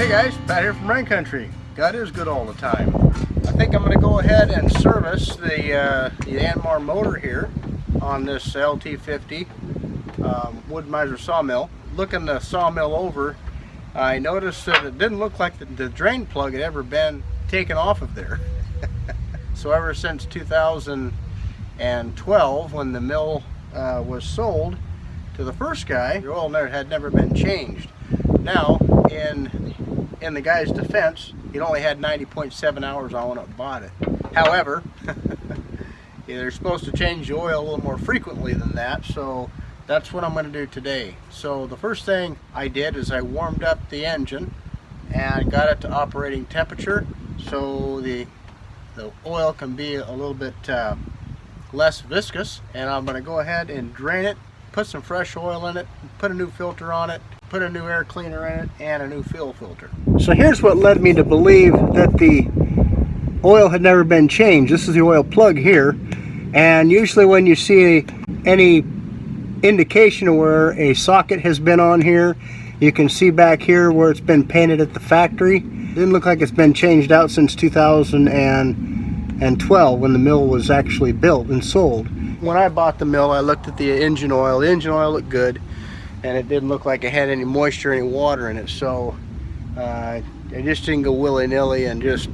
Hey guys, Pat here from Rain Country. God is good all the time. I think I'm going to go ahead and service the Yanmar motor here on this LT50 Wood-Mizer sawmill. Looking the sawmill over, I noticed that it didn't look like the drain plug had ever been taken off of there. So ever since 2012, when the mill was sold to the first guy, the oil had never been changed. Now, in the guy's defense, he'd only had 90.7 hours on when it bought it. However, they're supposed to change the oil a little more frequently than that, so that's what I'm going to do today. So the first thing I did is I warmed up the engine and got it to operating temperature so the oil can be a little bit less viscous, and I'm going to go ahead and drain it, put some fresh oil in it, put a new filter on it, put a new air cleaner in it, and a new fuel filter. So here's what led me to believe that the oil had never been changed. This is the oil plug here, and usually when you see any indication where a socket has been on here, you can see back here where it's been painted at the factory. It didn't look like it's been changed out since 2012 when the mill was actually built and sold. When I bought the mill, I looked at the engine oil. The engine oil looked good, and it didn't look like it had any moisture, any water in it. So I just didn't go willy-nilly and just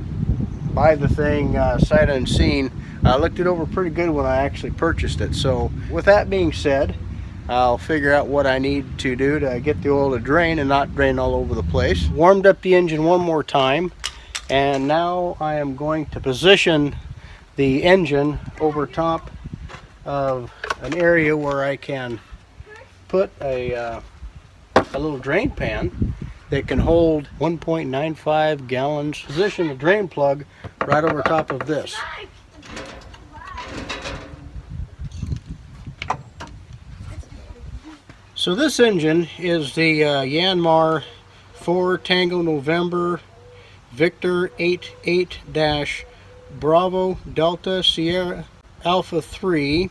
buy the thing sight unseen. I looked it over pretty good when I actually purchased it. So with that being said, I'll figure out what I need to do to get the oil to drain and not drain all over the place. Warmed up the engine one more time, and now I am going to position the engine over top of an area where I can put a little drain pan that can hold 1.95 gallons. Position the drain plug right over top of this. So this engine is the Yanmar 4 Tango November Victor 88 Bravo Delta Sierra Alpha 3.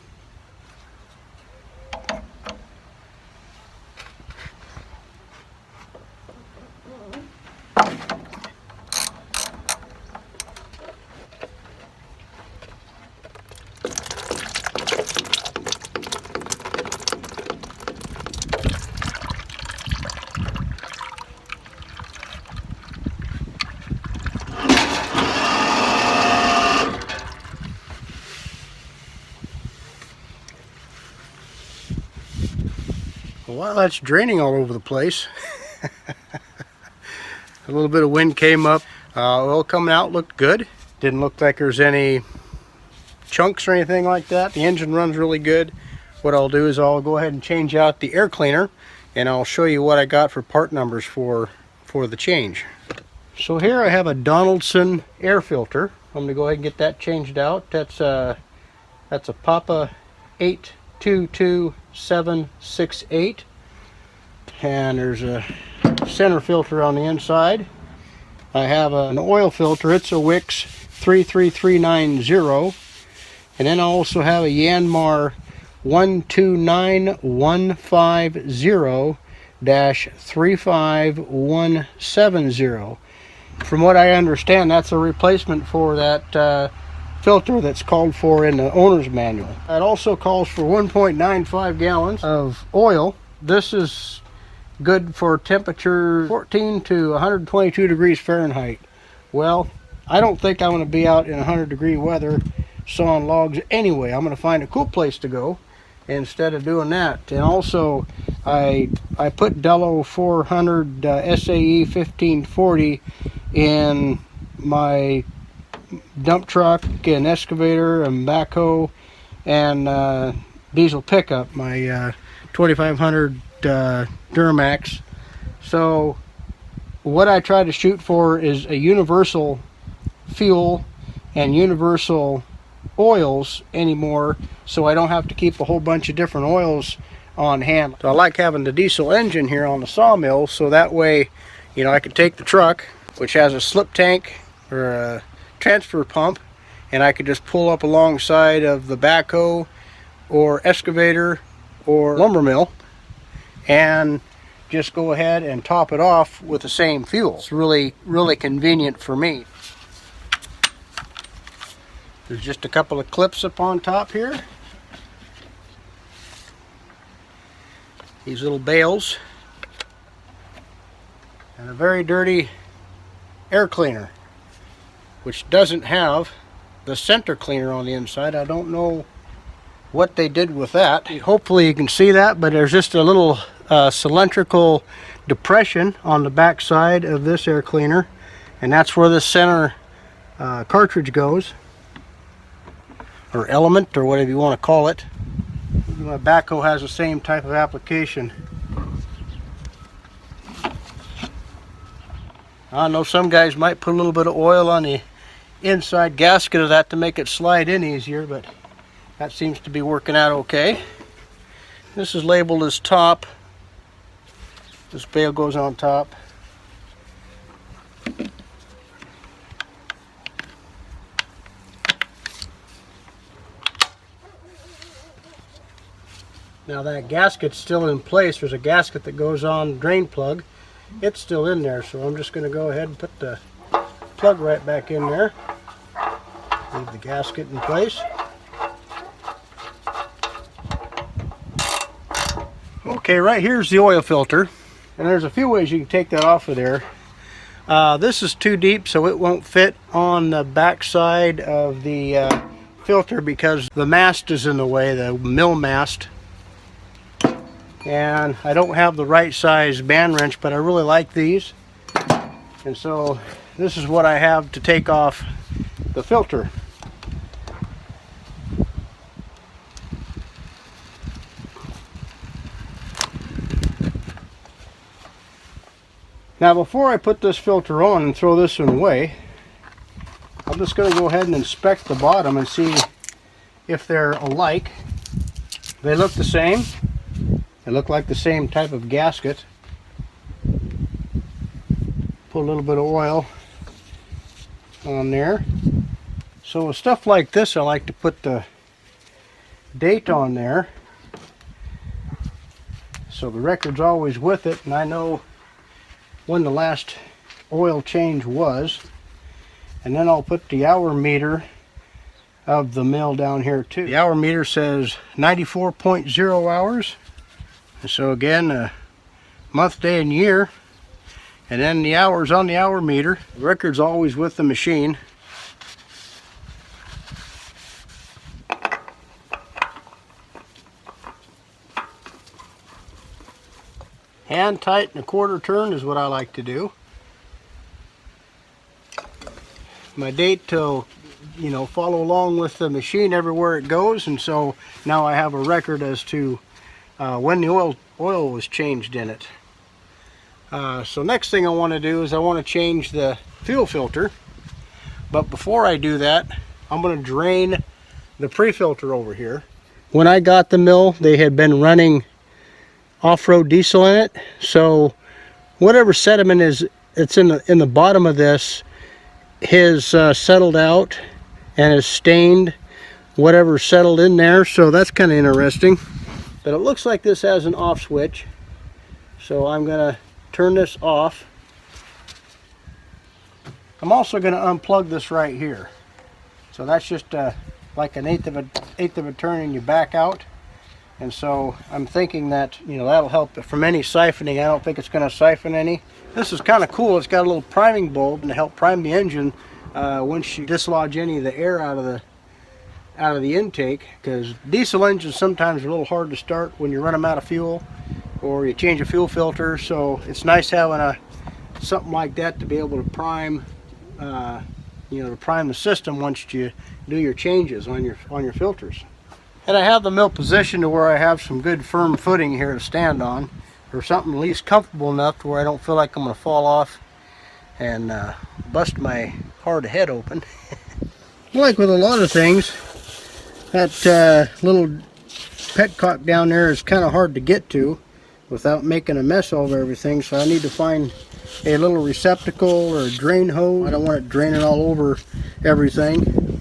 While that's draining all over the place, a little bit of wind came up. Oil coming out looked good. Didn't look like there's any chunks or anything like that. The engine runs really good. What I'll do is I'll go ahead and change out the air cleaner, and I'll show you what I got for part numbers for the change. So here I have a Donaldson air filter. I'm going to go ahead and get that changed out. That's a Papa 822768, and there's a center filter on the inside. I have an oil filter. It's a Wix 33390, and then I also have a Yanmar 129150-35170. From what I understand, that's a replacement for that filter that's called for in the owner's manual. It also calls for 1.95 gallons of oil. This is good for temperature 14 to 122 degrees Fahrenheit. Well, I don't think I'm going to be out in 100-degree weather sawing logs anyway. I'm going to find a cool place to go instead of doing that. And also, I put Dello 400 SAE 1540 in my dump truck, an excavator, and backhoe, and diesel pickup, my 2500 Duramax. So what I try to shoot for is a universal fuel and universal oils anymore, so I don't have to keep a whole bunch of different oils on hand. So I like having the diesel engine here on the sawmill, so that way, you know, I can take the truck, which has a slip tank or a transfer pump, and I could just pull up alongside of the backhoe or excavator or lumber mill and just go ahead and top it off with the same fuel. It's really convenient for me. There's just a couple of clips up on top here. These little bales. And a very dirty air cleaner, which doesn't have the center cleaner on the inside. I don't know what they did with that. Hopefully you can see that, but there's just a little cylindrical depression on the back side of this air cleaner, and that's where the center cartridge goes, or element, or whatever you want to call it. My backhoe has the same type of application. I know some guys might put a little bit of oil on the inside gasket of that to make it slide in easier, but that seems to be working out okay. This is labeled as top. This bale goes on top. Now that gasket's still in place. There's a gasket that goes on the drain plug. It's still in there, so I'm just going to go ahead and put the plug right back in there. Leave the gasket in place. Okay, right here's the oil filter, and there's a few ways you can take that off of there. This is too deep, so it won't fit on the back side of the filter because the mast is in the way, the mill mast. And I don't have the right size band wrench, but I really like these. And so this is what I have to take off the filter. Now before I put this filter on and throw this one away, I'm just going to go ahead and inspect the bottom and see if they're alike. They look the same. They look like the same type of gasket. Put a little bit of oil on there. So with stuff like this, I like to put the date on there, so the record's always with it, and I know when the last oil change was. And then I'll put the hour meter of the mill down here too. The hour meter says 94.0 hours. And so again, month, day, and year, and then the hours on the hour meter. The record's always with the machine. Hand tight and a quarter turn is what I like to do. My date to, follow along with the machine everywhere it goes, and so now I have a record as to when the oil was changed in it. So next thing I want to do is I want to change the fuel filter, but before I do that, I'm going to drain the pre-filter over here. When I got the mill, they had been running off-road diesel in it, so whatever sediment is it's in the bottom of this has settled out and has stained whatever settled in there, so that's kind of interesting. But it looks like this has an off switch, so I'm going to turn this off. I'm also going to unplug this right here. So that's just like an eighth of a turn, and you back out. And so I'm thinking that that'll help from any siphoning. I don't think it's going to siphon any. This is kind of cool. It's got a little priming bulb to help prime the engine once you dislodge any of the air out of the intake, because diesel engines sometimes are a little hard to start when you run them out of fuel or you change a fuel filter. So it's nice having something like that to be able to prime to prime the system once you do your changes on your filters. And I have the mill positioned to where I have some good firm footing here to stand on, or something at least comfortable enough to where I don't feel like I'm going to fall off and bust my hard head open. Like with a lot of things, that little petcock down there is kind of hard to get to without making a mess over everything, so I need to find a little receptacle or a drain hose. I don't want it draining all over everything.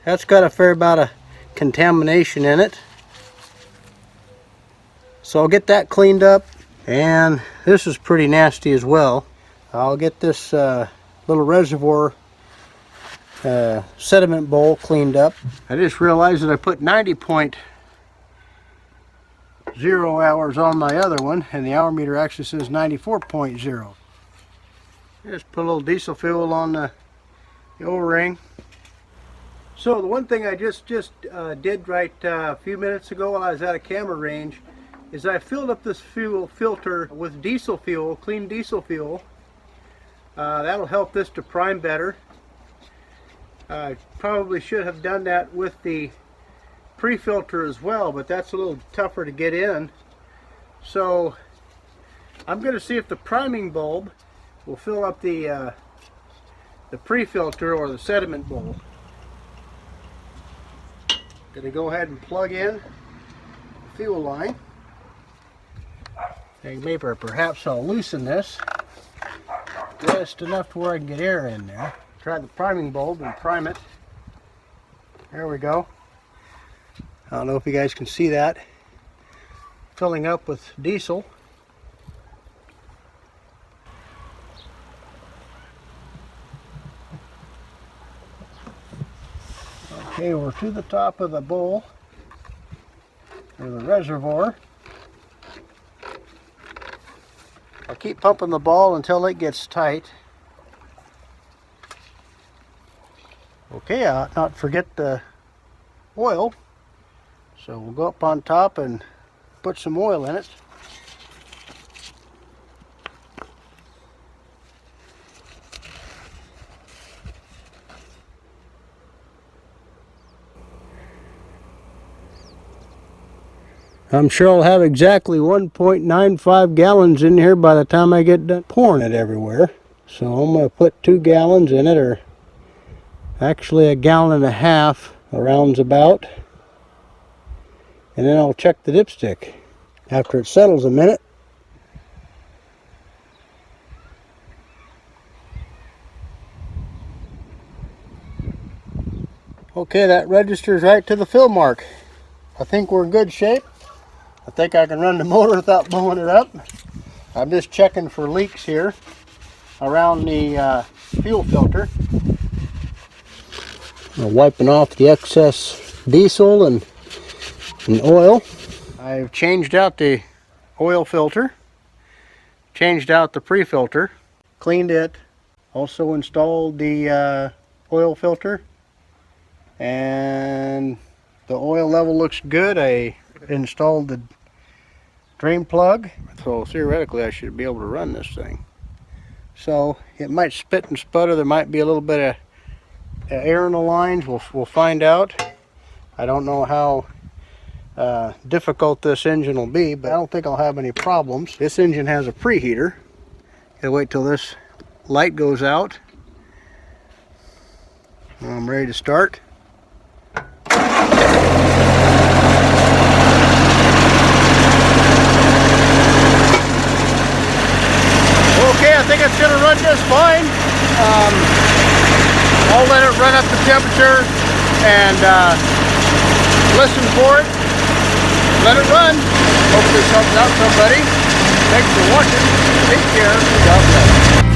That's got a fair amount of contamination in it. So I'll get that cleaned up. And this is pretty nasty as well. I'll get this little reservoir sediment bowl cleaned up. I just realized that I put 90.0 hours on my other one, and the hour meter actually says 94.0. Just put a little diesel fuel on the O-ring. So the one thing I just did right a few minutes ago while I was at a camera range is I filled up this fuel filter with diesel fuel, clean diesel fuel. That'll help this to prime better. I probably should have done that with the pre-filter as well, but that's a little tougher to get in. So I'm going to see if the priming bulb will fill up the pre-filter or the sediment bowl. Going to go ahead and plug in the fuel line. And maybe perhaps I'll loosen this just enough to where I can get air in there. Try the priming bulb and prime it. There we go. I don't know if you guys can see that. Filling up with diesel. Okay, we're to the top of the bowl, or the reservoir. I'll keep pumping the ball until it gets tight. Okay, I'll not forget the oil. So we'll go up on top and put some oil in it. I'm sure I'll have exactly 1.95 gallons in here by the time I get done pouring it everywhere. So I'm going to put 2 gallons in it, or actually 1.5 gallons, rounds about. And then I'll check the dipstick after it settles a minute. Okay, that registers right to the fill mark. I think we're in good shape. I think I can run the motor without blowing it up. I'm just checking for leaks here around the fuel filter. I'm wiping off the excess diesel and oil. I've changed out the oil filter, changed out the pre-filter, cleaned it, also installed the oil filter, and the oil level looks good. I installed the drain plug, so theoretically I should be able to run this thing. So it might spit and sputter. There might be a little bit of air in the lines. We'll find out. I don't know how difficult this engine will be, but I don't think I'll have any problems. This engine has a preheater. Gotta wait till this light goes out. I'm ready to start. Okay, I think it's going to run just fine. I'll let it run up the temperature and listen for it. Let it run. Hopefully this helps out somebody. Thanks for watching. Take care. God bless.